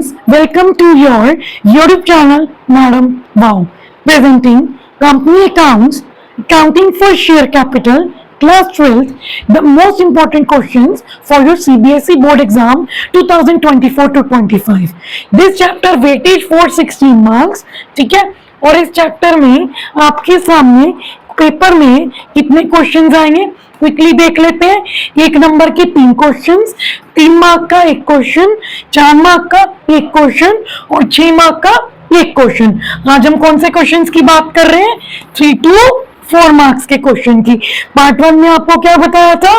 students, welcome to your YouTube channel, Madam Wow, presenting company accounts, accounting for share capital, class 12th, the most important questions for your CBSE board exam 2024 to 25. This chapter weightage for 16 marks, ठीक है। और इस chapter में आपके सामने paper में कितने questions आएंगे क्विकली देख लेते हैं। 1 नंबर के 3 क्वेश्चंस, 3 मार्क का 1 क्वेश्चन, 4 मार्क का 1 क्वेश्चन और 6 मार्क का 1 क्वेश्चन। आज हम कौन से क्वेश्चंस की बात कर रहे हैं? 3 to 4 मार्क्स के क्वेश्चन की। पार्ट 1 में आपको क्या बताया था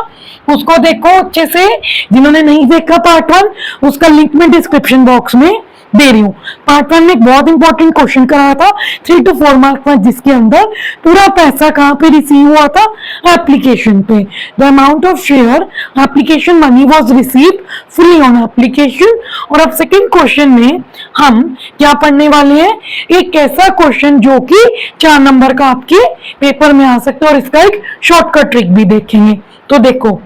उसको देखो अच्छे से। जिन्होंने नहीं देखा पार्ट 1 उसका लिंक मैं डिस्क्रिप्शन बॉक्स में दे रही हूँ। पार्ट 1 में एक बहुत इंपॉर्टेंट क्वेश्चन कराया था 3 to 4 मार्क्स में, जिसके अंदर पूरा पैसा कहाँ पे रिसीव हुआ था? एप्लीकेशन पे। The amount of share application money was received free on application. और अब सेकंड क्वेश्चन में हम क्या पढ़ने वाले हैं? एक ऐसा क्वेश्चन जो कि 4 नंबर का आपके पेपर में आ सकता है और इसका एक शॉर्टकट ट्रिक भी देखेंगे। तो देखो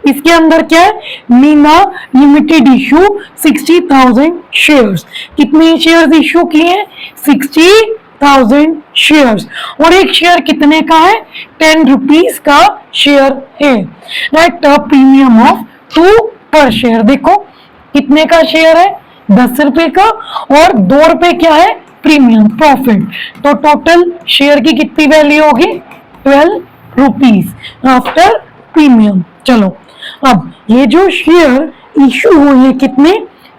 इसके अंदर क्या है? Meena limited issue 60,000 shares. कितने शेयर्स इशू किए? 60,000 शेयर्स। और एक शेयर कितने का है? 10 रुपीज का शेयर है एट अ प्रीमियम ऑफ 2 पर शेयर। देखो कितने का शेयर है? 10 रुपए का और 2 रुपए क्या है? Premium profit. तो टोटल शेयर की कितनी वैल्यू होगी? 12 रुपीज आफ्टर प्रीमियम। चलो अब ये जो शेयर इशू हुए हैं कितने?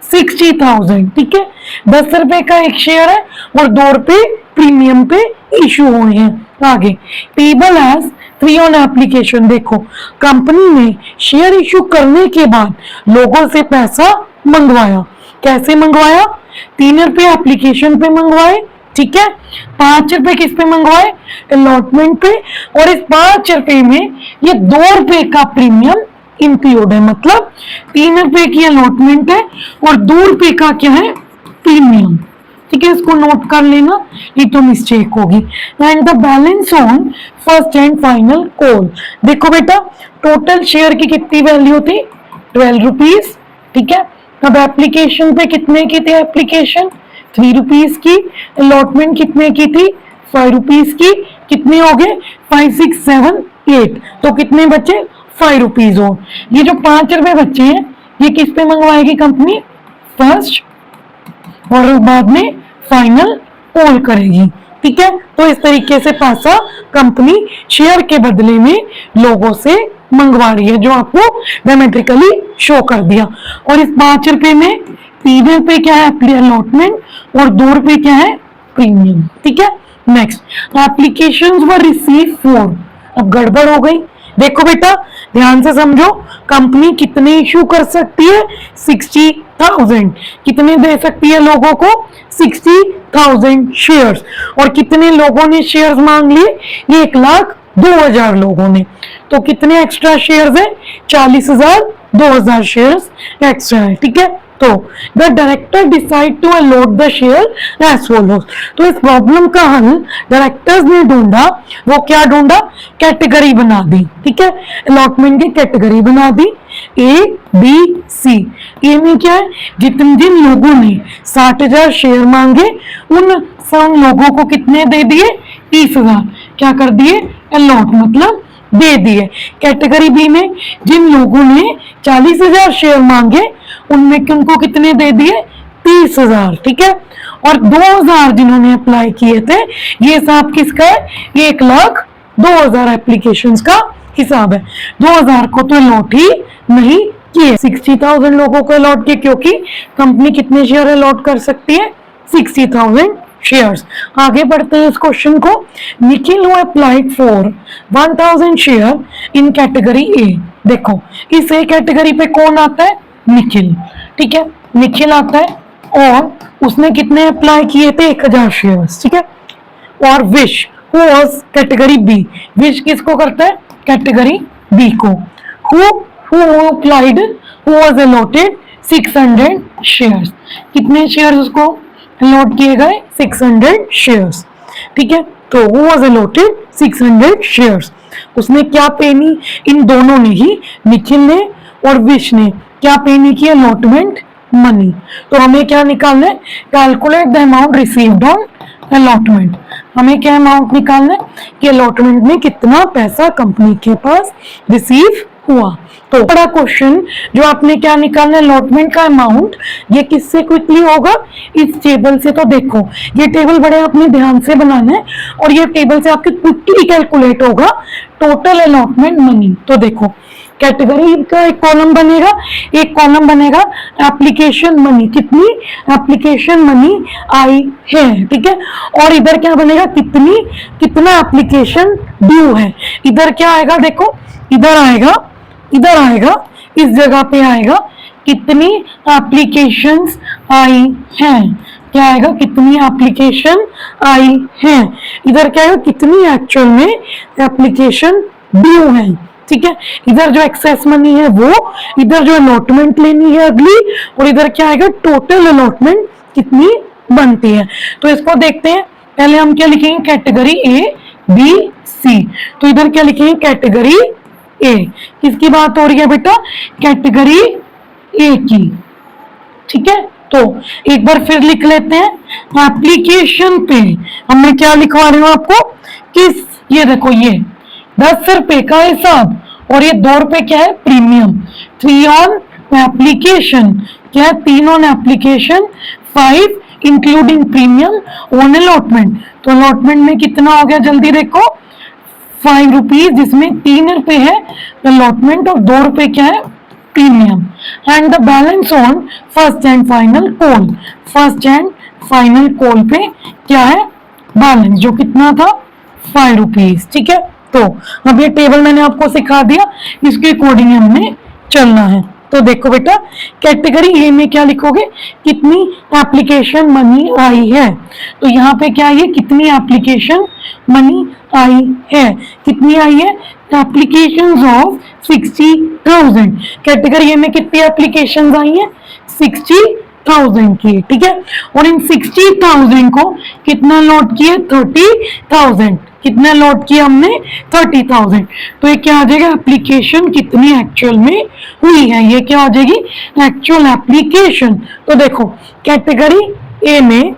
60,000, ठीक है। 10 रुपए का एक शेयर है और 2 रुपए प्रीमियम पे इशू हुए हैं। आगे टेबल एज 3 ऑन एप्लीकेशन। देखो कंपनी ने शेयर इशू करने के बाद लोगों से पैसा मंगवाया। कैसे मंगवाया? 3 रुपए एप्लीकेशन पे मंगवाए, ठीक है। 5 रुपए किस पे मंगवाए? अलॉटमेंट पे। और इस 5 रुपए में ये 2 रुपए का प्रीमियम इंक्लूड है। मतलब 3 रुपए की अलॉटमेंट है और 2 रुपए का क्या है? प्रीमियम, ठीक है। इसको नोट कर लेना, ये तो मिस्टेक होगी। And the balance on first and final call. देखो बेटा टोटल शेयर की कितनी वैल्यू थी? 12 रुपीज, ठीक है। अब एप्लीकेशन पे कितने की थी? एप्लीकेशन 3 रुपीज की। अलॉटमेंट कितने की थी? 5 रुपीज की। कितने हो गए? 5, 6, 7, 8। तो कितने बचे? 5 रुपीज। और ये जो 5 रुपए बच्चे हैं ये किस पे मंगवाएगी कंपनी? फर्स्ट और बाद में फाइनल कॉल करेगी, ठीक है। तो इस तरीके से पैसा कंपनी शेयर के बदले में लोगों से मंगवा रही है, जो आपको डायमेट्रिकली शो कर दिया। और इस 5 रुपए में 3 रुपए क्या है? अलॉटमेंट और 2 रुपए क्या है? प्रीमियम, ठीक है। Next applications were receive for. अब गड़बड़ हो गई। देखो बेटा ध्यान से समझो, कंपनी कितने इशू कर सकती है? 60,000। कितने दे सकती है लोगों को? 60,000 शेयर्स। और कितने लोगों ने शेयर्स मांग लिए? 1,02,000 लोगों ने। तो कितने एक्स्ट्रा शेयर्स है? 40,000, 2,000 शेयर्स एक्स्ट्रा है, ठीक है। तो the director decide to allot the share as follows. तो इस प्रॉब्लम का हल डायरेक्टर्स ने ढूंढा। वो क्या ढूंढा? कैटेगरी बना दी, ठीक है। अलॉटमेंट की कैटेगरी बना दी A, B, C। ए में क्या है? जिन लोगों ने 60,000 शेयर मांगे उन सब लोगों को कितने दे दिए? 30,000। क्या कर दिए? अलॉट मतलब दे दिए। कैटेगरी बी में जिन लोगों ने 40,000 शेयर मांगे उनमें उनको कितने दे दिए? 30,000, ठीक है। और 2,000 जिन्होंने अप्लाई किए थे, ये हिसाब किसका है? 1,02,000 एप्लीकेशंस का हिसाब है। 2,000 को तो अलॉट ही नहीं किए। 60,000 लोगों को अलॉट किए क्योंकि कंपनी कितने शेयर अलॉट कर सकती है? 60,000 शेयर्स। आगे बढ़ते हैं इस क्वेश्चन को। Nikhil who applied for 1,000 share in category A. देखो इस ए कैटेगरी पे कौन आता है? निखिल, ठीक है। निखिल आता है और उसने कितने अप्लाई किए थे? 1,000 शेयर्स, ठीक है। और which who was category B. Which किसको करता है? कैटेगरी बी को। Who applied who was allotted 600 shares. कितने शेयर्स उसको अलॉट किए गए? 600 शेयर्स, ठीक है। तो हु वाज अलॉटेड 600 शेयर्स। उसने क्या पे नहीं? इन दोनों ने ही, निखिल ने और विश ने क्या पे नहीं किया? Allotment money. तो हमें क्या निकालना है, calculate the amount received on allotment. हमें क्या अमाउंट निकालना है कि अलॉटमेंट में कितना पैसा कंपनी के पास रिसीव हुआ। तो बड़ा क्वेश्चन जो आपने क्या निकालना है, अलॉटमेंट का अमाउंट, ये किससे क्विकली होगा, इस टेबल से। तो देखो ये टेबल बड़े आपने ध्यान से बनाना है और ये टेबल से आपके क्विकली कैलकुलेट होगा टोटल अलॉटमेंट मनी। तो देखो कैटेगरी का एक कॉलम बनेगा, एक कॉलम बनेगा एप्लीकेशन मनी, कितनी एप्लीकेशन मनी आई है, ठीक है। और इधर क्या बनेगा, कितना एप्लीकेशन ड्यू है। इधर क्या आएगा, देखो इधर आएगा इस जगह पे आएगा कितनी एप्लीकेशंस आई हैं, क्या आएगा, कितनी एप्लीकेशन आई हैं। इधर क्या आएगा, कितनी एक्चुअल में एप्लीकेशन ड्यू है, ठीक है। इधर जो एक्सेस मनी है वो, इधर जो अलॉटमेंट लेनी है अगली, और इधर क्या आएगा, टोटल अलॉटमेंट कितनी बनती है। तो इसको देखते हैं। पहले हम क्या लिखेंगे, कैटेगरी ए बी सी। तो इधर क्या लिखेंगे, कैटेगरी ए। किसकी बात हो रही है बेटा, कैटेगरी ए की, ठीक है। तो एक बार फिर लिख लेते हैं, एप्लीकेशन पे हमने क्या लिखवा रही हूं आपको, किस, ये देखो ये 10 रुपए का हिसाब और ये 2 रुपए क्या है, प्रीमियम। 3 ऑन एप्लीकेशन, क्या है, 3 on application, 5 including premium on allotment. तो अलॉटमेंट में कितना हो गया, जल्दी देखो, 5 रुपीज, जिसमें 3 रुपए है अलॉटमेंट और 2 रुपए क्या है, premium. And the balance on first and final call, first and final call पे क्या है, बैलेंस, जो कितना था, 5 रुपीज, ठीक है। तो अब ये टेबल मैंने आपको सिखा दिया, इसके अकॉर्डिंग हमें चलना है। तो देखो बेटा, कैटेगरी ए में क्या लिखोगे, कितनी एप्लीकेशन मनी आई है। तो यहाँ पे क्या है, कितनी एप्लीकेशन मनी आई है, कितनी आई है, एप्लीकेशंस ऑफ 60,000। कैटेगरी ए में कितनी एप्लीकेशंस आई हैं, 60,000 की, ठीक है। और इन 60,000 को कितना लॉट किया, 30,000। कितना लॉट किया हमने, 30,000। तो ये क्या आ जाएगा, एप्लीकेशन कितनी एक्चुअल में हुई है, ये क्या आ जाएगी, एक्चुअल एप्लीकेशन। तो देखो कैटेगरी ए में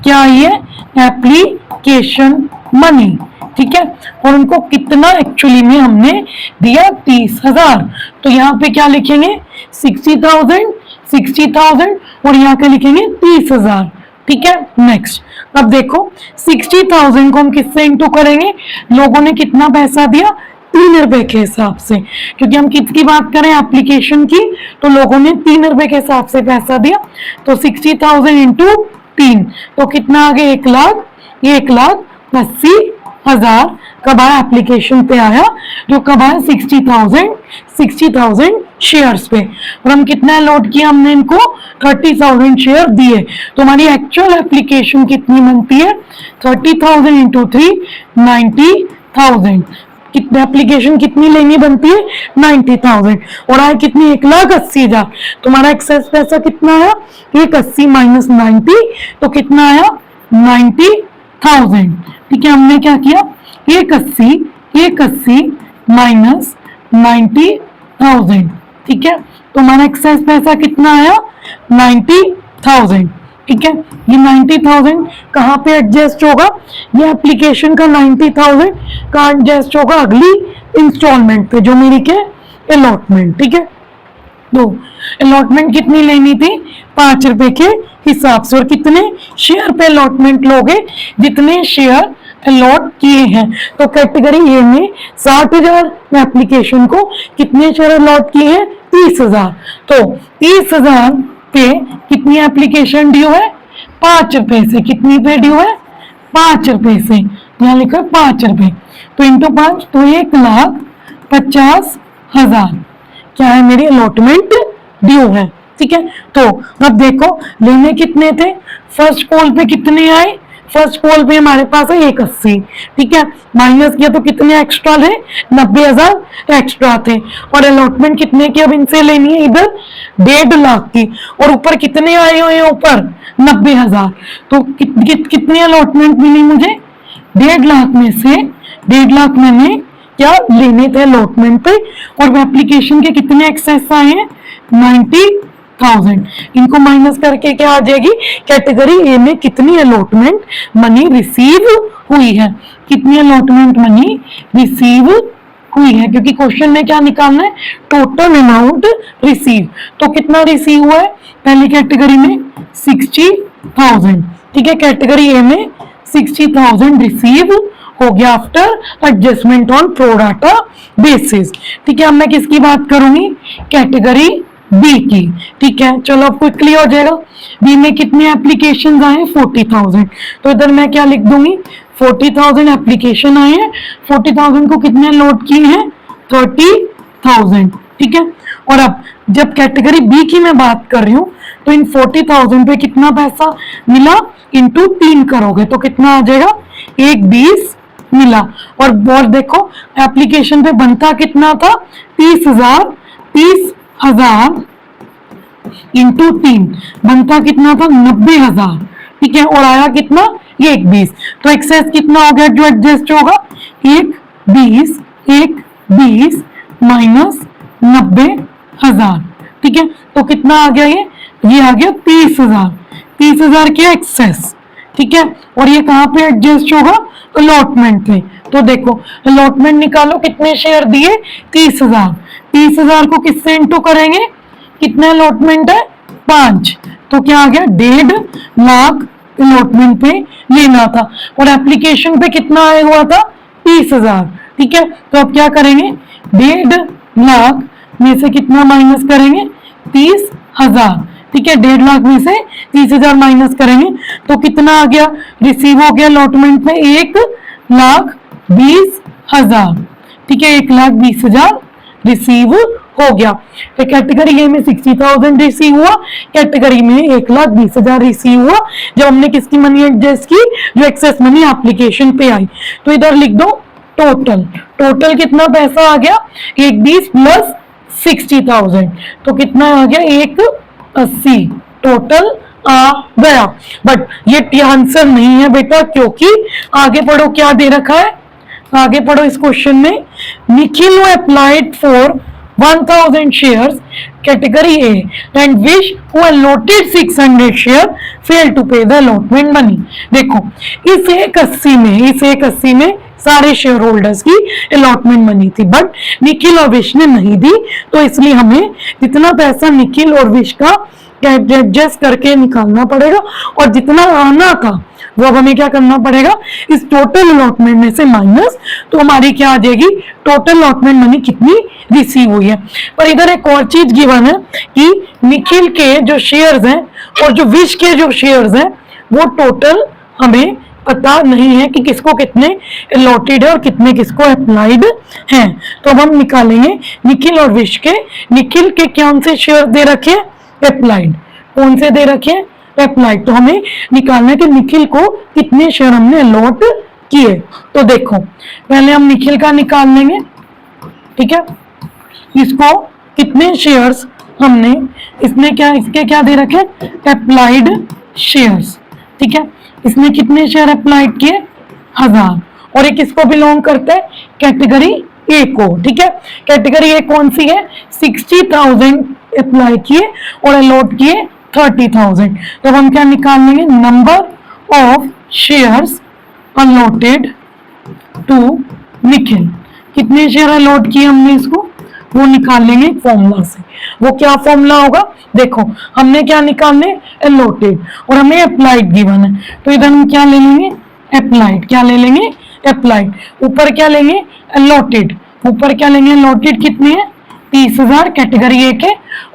क्या आई है, एप्लीकेशन मनी, ठीक है। और उनको कितना एक्चुअली में हमने दिया, 30,000। तो यहाँ पे क्या लिखेंगे, 60,000 और यहाँ पे लिखेंगे 30,000, ठीक है। नेक्स्ट, अब देखो 60,000 को हम किससे इंटू करेंगे, लोगों ने कितना पैसा दिया, 3 रुपए के हिसाब से, क्योंकि हम किसकी बात करें, एप्लीकेशन की, तो लोगों ने 3 रुपए के हिसाब से पैसा दिया। तो 60,000 इंटू 3, तो कितना आ गया, 1,80,000 कब आया, एप्लीकेशन पे आया, जो कब आया, 60,000 शेयर्स पे। और हम कितना अलॉट किया, हमने इनको 30,000 शेयर दिए। तो हमारी एक्चुअल एप्लीकेशन कितनी बनती है, 30,000 इंटू 3, 90,000। कितने एप्लीकेशन कितनी लेनी बनती है, 90,000। और आए कितनी, 1,80,000। तुम्हारा एक्सेस पैसा कितना आया, 180 माइनस 90, तो कितना आया, 90,000, ठीक है। हमने क्या किया, 180 माइनस 90,000, ठीक है। तो हमारा एक्सेस पैसा कितना आया, 90,000, ठीक है। ये 90,000 कहाँ पे एडजस्ट होगा, ये एप्लीकेशन का 90,000 का एडजस्ट होगा अगली इंस्टॉलमेंट पे, जो मेरी के अलॉटमेंट, ठीक है। तो अलॉटमेंट कितनी लेनी थी, 5 रुपए के हिसाब से। और कितने शेयर पे अलॉटमेंट लोगे, जितने शेयर अलॉट किए हैं। तो कैटेगरी ए में 60,000 एप्लीकेशन को कितने शेयर अलॉट किए हैं, 30,000। तो 30,000 पे कितनी एप्लीकेशन ड्यू है, 5 रुपए से। कितनी पे ड्यू है, 5 रुपए से, यहाँ लिखा है 5 रुपए। तो इंटू 5, तो 1,50,000 क्या है, मेरी अलॉटमेंट ड्यू है, ठीक है। तो अब देखो लेने कितने थे, फर्स्ट कॉल पे कितने आए, फर्स्ट कॉल पे हमारे पास है 180, ठीक है। माइनस किया तो कितने एक्स्ट्रा थे, 90,000 एक्स्ट्रा थे। और अलॉटमेंट कितने की अब इनसे लेनी है, इधर 1.5 लाख की। और ऊपर कितने आए हुए हैं, ऊपर 90,000। तो कितनी अलॉटमेंट मिली मुझे, 1.5 लाख में से 1.5 लाख मैंने क्या लेने थे अलॉटमेंट पे, और एप्लीकेशन के कितने एक्सेस आए हैं 90,000। इनको माइनस करके क्या आ जाएगी, कैटेगरी ए में कितनी अलॉटमेंट मनी रिसीव हुई है, कितनी अलॉटमेंट मनी रिसीव हुई है, क्योंकि क्वेश्चन में क्या निकालना है, टोटल अमाउंट रिसीव। तो कितना रिसीव हुआ है पहली कैटेगरी में 60,000, ठीक है, कैटेगरी ए में 60,000 रिसीव हो गया आफ्टर एडजस्टमेंट ऑन प्रोडाटा बेसिस। ठीक है, अब मैं किसकी बात करूंगी, कैटेगरी बी की। ठीक है, चलो अब क्विकली हो जाएगा। बी में कितने एप्लीकेशन आए 40,000, तो इधर मैं क्या लिख दूंगी 40,000 एप्लीकेशन आए हैं, 40,000 को कितने लोड किए हैं 30,000। ठीक है, और अब जब कैटेगरी बी की मैं बात कर रही हूँ तो इन 40,000 पे कितना पैसा मिला, इंटू 3 करोगे तो कितना आ जाएगा 120 मिला। और देखो एप्लीकेशन पे बनता कितना था 30,000 इंटू 3 बनता कितना था 90,000। ठीक है, और आया कितना 120, तो एक्सेस कितना हो गया जो एडजस्ट होगा 120 माइनस 90,000। ठीक है, तो कितना आ गया ये आ गया 30,000 के एक्सेस। ठीक है, और ये कहाँ पे एडजस्ट होगा अलॉटमेंट पे। तो देखो अलॉटमेंट निकालो, कितने शेयर दिए 30,000 को किससे इंटू करेंगे, कितने अलॉटमेंट है 5, तो क्या आ गया 1.5 लाख अलॉटमेंट पे लेना था, और एप्लीकेशन पे कितना आया हुआ था 30,000। ठीक है, तो अब क्या करेंगे 1.5 लाख में से कितना माइनस करेंगे 30,000। ठीक है, 1.5 लाख में से 30,000 माइनस करेंगे तो कितना आ गया, रिसीव हो गया अलॉटमेंट में 1,20,000। ठीक है, 1,20,000 रिसीव हो गया। तो कैटेगरी ए में 60,000 रिसीव हुआ, कैटेगरी में 1,20,000 रिसीव हुआ जब हमने किसकी मनी एडजस्ट की, जो एक्सेस मनी एप्लीकेशन पे आई। तो इधर लिख दो टोटल कितना पैसा आ गया 120 प्लस 60,000, तो कितना आ गया 180 टोटल आ गया। बट ये आंसर नहीं है बेटा, क्योंकि आगे पढ़ो क्या दे रखा है, आगे पढ़ो इस क्वेश्चन में, Nikhil applied for 1,000 shares category A and wish who allotted 600 share failed to pay the allotment money। देखो इस 180 में सारे शेयर होल्डर्स की अलॉटमेंट मनी थी, बट निखिल और विश ने नहीं दी, तो इसलिए हमें जितना पैसा निखिल और विश का एडजस्ट करके निकालना पड़ेगा, और जितना आना था वो अब हमें क्या करना पड़ेगा, इस टोटल अलॉटमेंट में से माइनस, तो हमारी क्या आ जाएगी टोटल अलॉटमेंट मनी कितनी रिसीव हुई है। पर इधर एक और चीज गिवन है कि निखिल के जो शेयर्स हैं और जो विश के जो शेयर्स हैं वो टोटल हमें पता नहीं है कि किसको कितने अलॉटेड है और कितने किसको अप्लाइड हैं। तो अब हम निकालेंगे निखिल और विश के। निखिल के कौन से शेयर दे रखे अप्लाइड, कौन से दे रखे अप्लाइड, तो हमें निकालना है कि निखिल को कितने शेयर हमने अलॉट किए। तो देखो पहले हम निखिल का निकाल लेंगे। ठीक है, इसको कितने शेयर्स हमने, इसने क्या, इसके क्या दे रखे अप्लाइड शेयर्स। ठीक है, इसने कितने शेयर अप्लाइड किए 1000, और एक किसको बिलोंग करता है कैटेगरी ए को। ठीक है, कैटेगरी ए कौन सी है 60,000 अप्लाई किए और अलॉट किए 30,000। तो हम क्या निकाल लेंगे number of shares allotted to Nikhil, कितने शेयर अलॉट किए हमने इसको वो निकाल लेंगे फॉर्मूला से। वो क्या फॉर्मूला होगा, देखो हमने क्या निकालने अलॉटेड और हमें अप्लाइड गिवन है, तो इधर हम क्या ले लेंगे अप्लाइड, क्या ले लेंगे अप्लाइड, ऊपर क्या लेंगे अलॉटेड, ऊपर क्या लेंगे अलॉटेड कितने हैं 30,000 कैटेगरी ए के,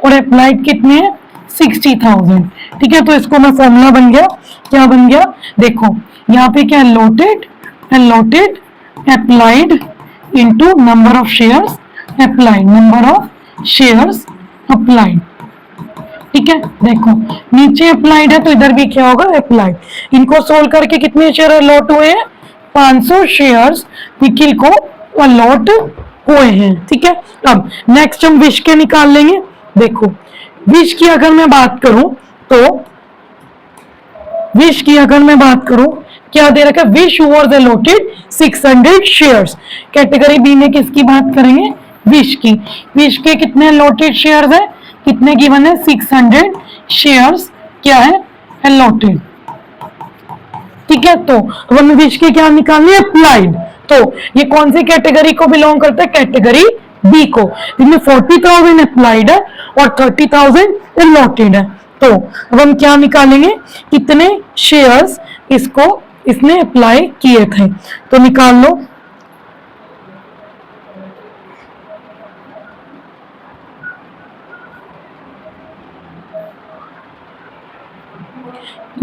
और अप्लाइड कितने हैं 60,000। ठीक है, तो इसको मैं फॉर्मूला बन गया, क्या बन गया देखो यहाँ पे क्या allotted applied into number of shares applied, number of shares applied. ठीक है, देखो नीचे अप्लाइड है तो इधर भी क्या होगा अप्लाइड। इनको सोल्व करके कितने शेयर अलॉट हुए हैं 500 शेयर्स निखिल को अलॉट हुए हैं। ठीक है, अब नेक्स्ट हम विश के निकाल लेंगे। देखो विश की अगर मैं बात करूं तो विश की अगर मैं बात करूं क्या दे रखा है, which was allotted 600 shares. Category B में किसकी बात करेंगे, विश की। विश के कितने अलॉटेड शेयर्स है, कितने गिवन है, 600 शेयर्स क्या है, अलॉटेड। ठीक है, तो अब हमें विश के क्या निकालने, अप्लाइड। तो ये कौन सी कैटेगरी को बिलोंग करता है, कैटेगरी बी को, जिसमें 40,000 अप्लाइड है और 30,000 अलॉटेड है। तो अब हम क्या निकालेंगे, कितने शेयर्स इसने अप्लाई किए थे, तो निकाल लो।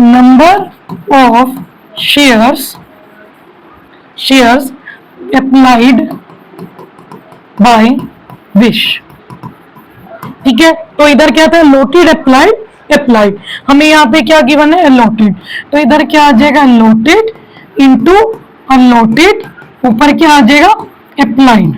Number of shares applied by विश। ठीक है, तो इधर क्या था, अलॉटेड अप्लाइड। हमें यहाँ पे क्या गिवन है, अलॉटेड, तो इधर क्या आ जाएगा, अलॉटेड इंटू अलॉटेड, ऊपर क्या आ जाएगा, अप्लाइड।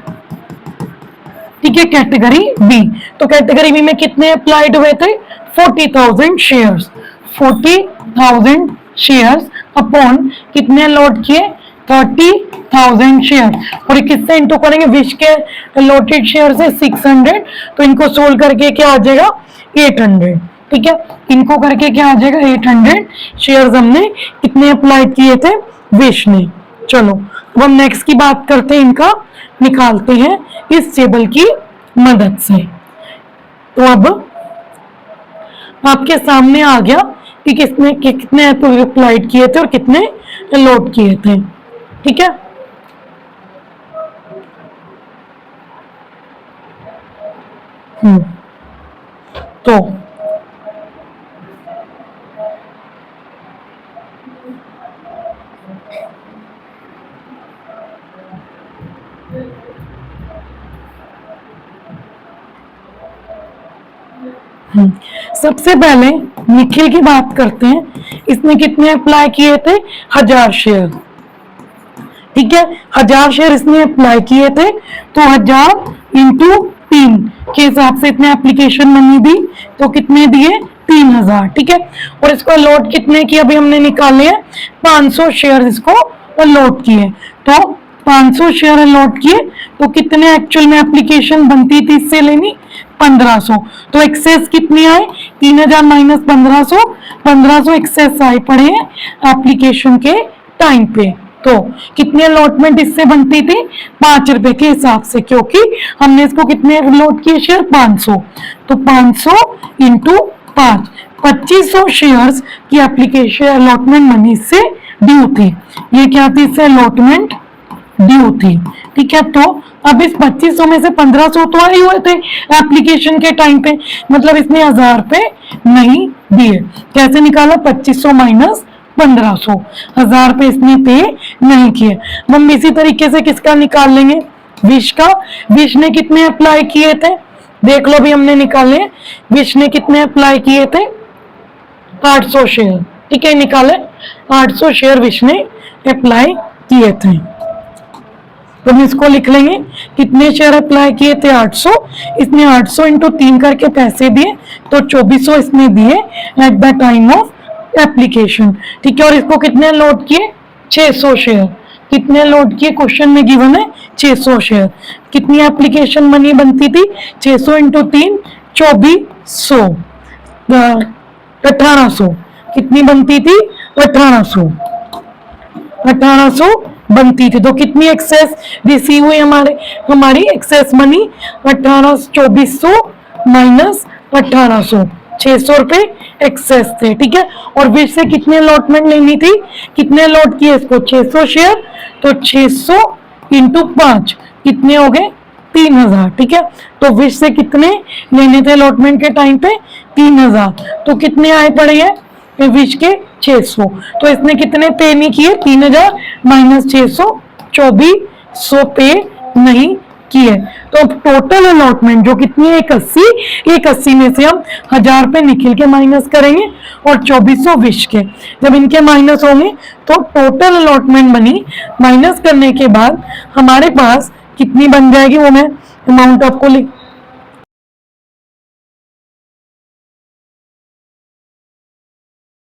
ठीक है, कैटेगरी बी। तो कैटेगरी बी में कितने अप्लाइड हुए थे, 40,000 शेयर्स। 40,000 शेयर्स अपॉन कितने अलॉट किए, 30,000 शेयर। और किससे इंटू करेंगे, विश के अलॉटेड शेयर से 600, तो इनको सोल्व करके क्या आ जाएगा, 800। ठीक है, इनको करके क्या आ जाएगा, 800 शेयर्स हमने कितने अप्लाई किए थे, विश ने। चलो अब हम नेक्स्ट की बात करते हैं, इनका निकालते हैं इस टेबल की मदद से। तो अब आपके सामने आ गया कि कितने अप्लाइड किए थे और कितने अलॉट किए थे। ठीक है, तो सबसे पहले निखिल की बात करते हैं। इसने कितने अप्लाई किए थे, 1000 शेयर। ठीक है, 1000 शेयर इसने अप्लाई किए थे, तो 1000 इंटू 3 के हिसाब से इतने एप्लीकेशन मनी दी, तो कितने दिए, 3000। ठीक है, और इसको अलॉट कितने किए, अभी हमने निकाले हैं, 500 शेयर इसको अलॉट किए। तो 500 शेयर अलॉट किए, तो कितने एक्चुअल में एप्लीकेशन बनती थी इससे लेनी, 1500। तो एक्सेस कितनी आए, 3000 माइनस 1500, 1500 एक्सेस आए पड़े हैं एप्लीकेशन के टाइम पे। तो कितनी अलॉटमेंट इससे बनती थी, 5 रुपए के हिसाब से, क्योंकि हमने इसको कितने अलॉट किए शेयर, 500। तो 500 इंटू 5, 2500 शेयर्स की एप्लीकेशन अलॉटमेंट मनी से ड्यू थी। ये क्या थी, इससे अलॉटमेंट ड्यू थी। ठीक है, तो अब इस 2500 में से 1500 तो आए हुए थे एप्लीकेशन के टाइम पे, मतलब इसने 1000 रुपए नहीं दिए। कैसे निकाला, 2500 माइनस 1500, 1000 रुपए इसने पे नहीं किए। हम इसी तरीके से किसका निकाल लेंगे, विश का। विश ने कितने अप्लाई किए थे, देख लो भी हमने निकाले। विश ने कितने अप्लाई किए थे, 800 शेयर। ठीक है, निकाले 800 शेयर विश ने अप्लाई किए थे। तो हम इसको लिख लेंगे, कितने शेयर अप्लाई किए थे, 800। इसने 800 इंटू 3 करके पैसे दिए, तो 2400 इसने दिए at the time of application. ठीक है, और इसको कितने लोड किए, 600 शेयर। कितने लोड किए, क्वेश्चन में गिवन है 600 शेयर। कितनी एप्लीकेशन मनी बनती थी, 600 इंटू 3 2400, 1800। कितनी बनती थी, 1800 बनती थी। तो कितनी एक्सेस रिसीव हुई हमारी एक्सेस मनी, 2400 माइनस 1800, 600 रुपए एक्सेस थे। ठीक है, और विश से कितने अलॉटमेंट लेनी थी, कितने अलॉट किए इसको, 600 शेयर। तो 600 इंटू 5 कितने हो गए, 3000। ठीक है, तो विश से कितने लेने थे अलॉटमेंट के टाइम पे, 3000। तो कितने आए पड़े हैं विश के, 600। तो इसने कितने पे नहीं किए, 3000 माइनस 600, 2400 पे नहीं किए। तो टोटल अलॉटमेंट जो कितनी है, 180 में से हम 1000 पे निखिल के माइनस करेंगे और 2400 विश के। जब इनके माइनस होंगे तो टोटल अलॉटमेंट बनी, माइनस करने के बाद हमारे पास कितनी बन जाएगी, वो मैं अमाउंट आपको